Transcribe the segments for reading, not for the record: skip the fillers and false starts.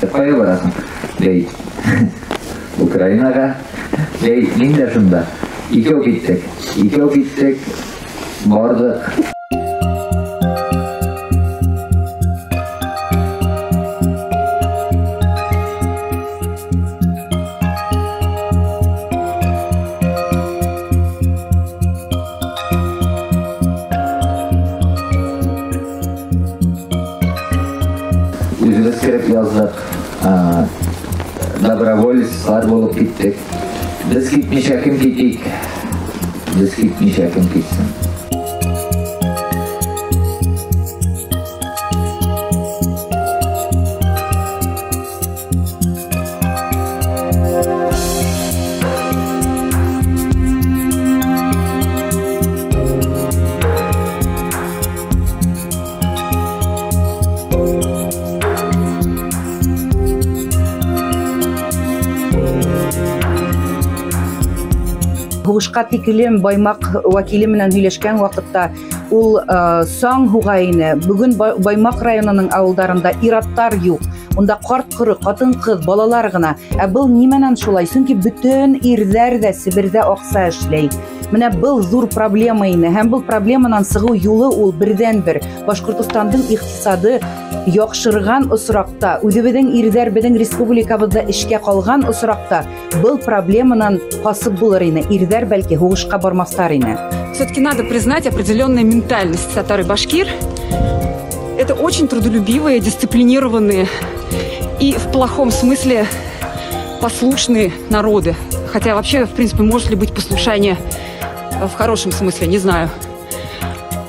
Кая барасың? Дей. Украинаға. Дей, мен де шында. Икеу киттік. Бардық. Үзіміз керіп яздық. Доброволецлар болып кеттік. Біз кетмеше кім кетейік? Біз кетмеше кім кетсін? Һугышка тикилем Баймак вәкиле менән һөйләшкән вакытта ул саң һугайны бүген Баймак районының авылдарында ир-аттар юк. Унда карт-коры, катын-кыз, балалар гына. Был нимәнән шулай? Чөнки бөтен ирҙәр дә Себердә акса эшләй. Менә был зур проблема ине. Һәм был проблеманан сыгу юлы ул бердән-бер. Башкортостандың икътисады яхшырган осракта, үзебезнең ирҙәр безнең республикабызда эшкә калган осракта был проблеманан касып булыр ине. Ирҙәр бәлки һугышка бармастар ине. Все-таки надо признать определенную ментальность татар и башкир. Это очень трудолюбивые, дисциплинированные и в плохом смысле послушные народы. Хотя вообще, в принципе, может ли быть послушание в хорошем смысле, не знаю.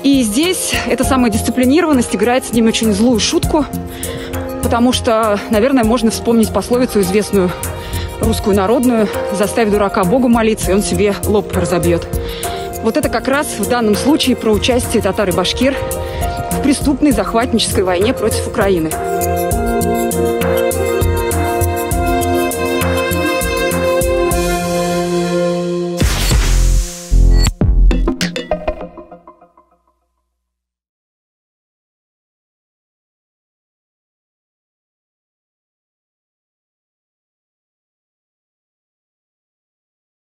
И здесь эта самая дисциплинированность играет с ними очень злую шутку, потому что, наверное, можно вспомнить пословицу известную русскую народную: «Заставь дурака Богу молиться, и он себе лоб разобьет». Вот это как раз в данном случае про участие татар и башкир в преступной захватнической войне против Украины.